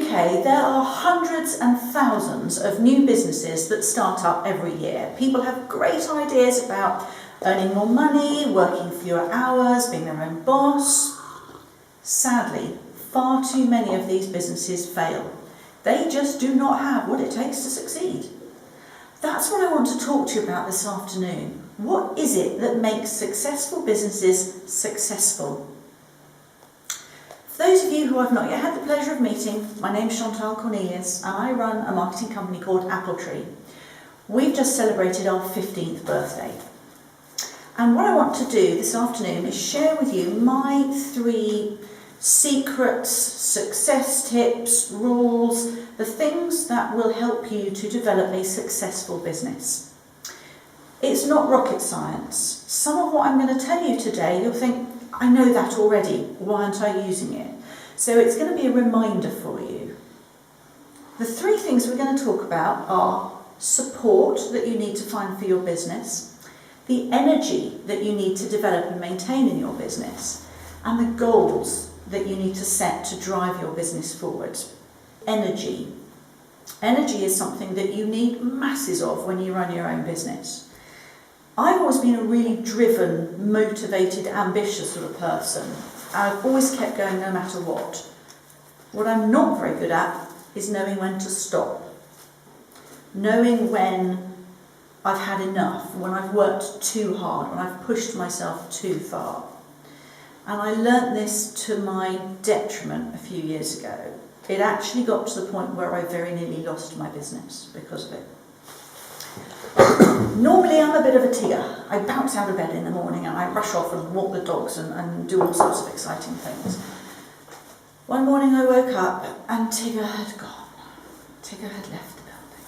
UK, there are hundreds and thousands of new businesses that start up every year. People have great ideas about earning more money, working fewer hours, being their own boss. Sadly, far too many of these businesses fail. They just do not have what it takes to succeed. That's what I want to talk to you about this afternoon. What is it that makes successful businesses successful? For those of you who I've not yet had the pleasure of meeting, my name's Chantal Cornelius and I run a marketing company called Appletree. We've just celebrated our 15th birthday. And what I want to do this afternoon is share with you my 3 secrets, success tips, rules, the things that will help you to develop a successful business. It's not rocket science. Some of what I'm going to tell you today, you'll think, I know that already, why aren't I using it? So it's going to be a reminder for you. The 3 things we're going to talk about are support that you need to find for your business, the energy that you need to develop and maintain in your business, and the goals that you need to set to drive your business forward. Energy. Energy is something that you need masses of when you run your own business. I've always been a really driven, motivated, ambitious sort of person. I've always kept going no matter what. What I'm not very good at is knowing when to stop. Knowing when I've had enough, when I've worked too hard, when I've pushed myself too far. And I learnt this to my detriment a few years ago. It actually got to the point where I very nearly lost my business because of it. Normally I'm a bit of a tigger. I bounce out of bed in the morning and I rush off and walk the dogs and do all sorts of exciting things. One morning I woke up and Tigger had gone. Tigger had left the building.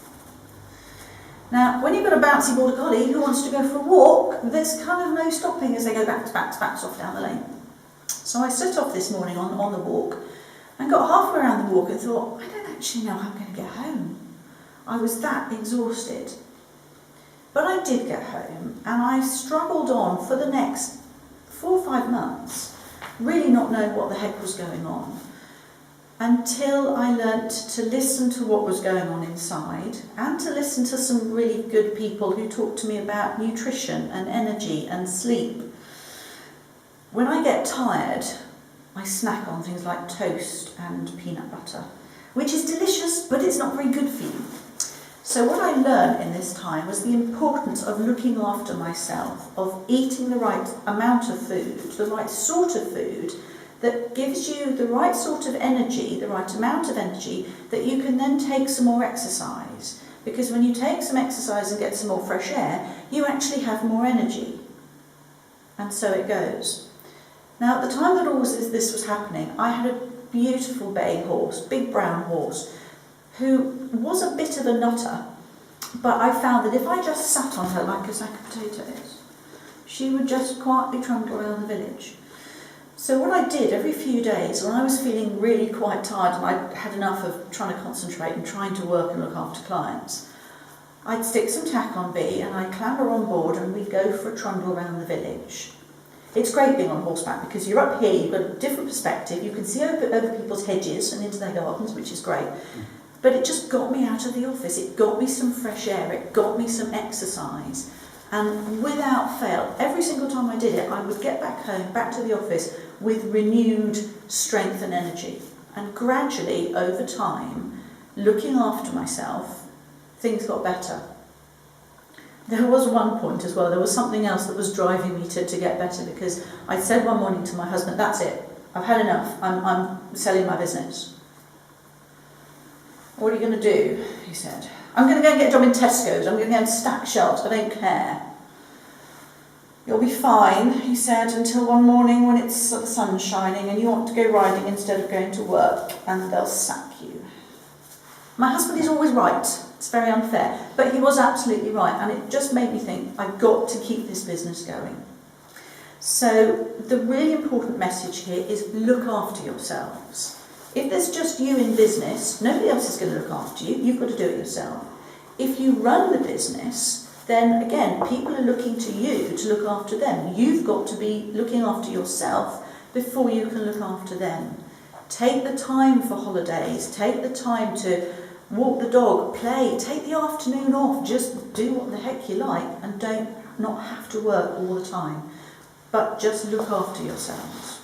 Now, when you've got a bouncy border collie who wants to go for a walk, there's kind of no stopping as they go back off down the lane. So I set off this morning on the walk and got halfway around the walk and thought, I don't actually know how I'm going to get home. I was that exhausted. But I did get home and I struggled on for the next 4 or 5 months, really not knowing what the heck was going on, until I learnt to listen to what was going on inside and to listen to some really good people who talked to me about nutrition and energy and sleep. When I get tired, I snack on things like toast and peanut butter, which is delicious, but it's not very good for you. So what I learned in this time was the importance of looking after myself, of eating the right amount of food, the right sort of food that gives you the right sort of energy, the right amount of energy, that you can then take some more exercise. Because when you take some exercise and get some more fresh air, you actually have more energy. And so it goes. Now, at the time that all this was happening, I had a beautiful bay horse, big brown horse, who was a bit of a nutter, but I found that if I just sat on her like a sack of potatoes, she would just quietly trundle around the village. So what I did every few days, when I was feeling really quite tired and I'd had enough of trying to concentrate and trying to work and look after clients, I'd stick some tack on B and I'd clamber on board and we'd go for a trundle around the village. It's great being on horseback because you're up here, you've got a different perspective, you can see over people's hedges and into their gardens, which is great. But it just got me out of the office, it got me some fresh air, it got me some exercise. And without fail, every single time I did it, I would get back home, back to the office with renewed strength and energy. And gradually, over time, looking after myself, things got better. There was one point as well, there was something else that was driving me to get better, because I said one morning to my husband, that's it, I've had enough, I'm selling my business. What are you going to do? He said. I'm going to go and get a job in Tesco's, I'm going to go and stack shelves, I don't care. You'll be fine, he said, until one morning when the sun's shining and you want to go riding instead of going to work, and they'll sack you. My husband is always right. It's very unfair, but he was absolutely right, and it just made me think, I've got to keep this business going. So the really important message here is look after yourselves. If there's just you in business, nobody else is going to look after you, you've got to do it yourself. If you run the business, then again, people are looking to you to look after them. You've got to be looking after yourself before you can look after them. Take the time for holidays, take the time to walk the dog, play, take the afternoon off, just do what the heck you like and don't not have to work all the time, but just look after yourselves.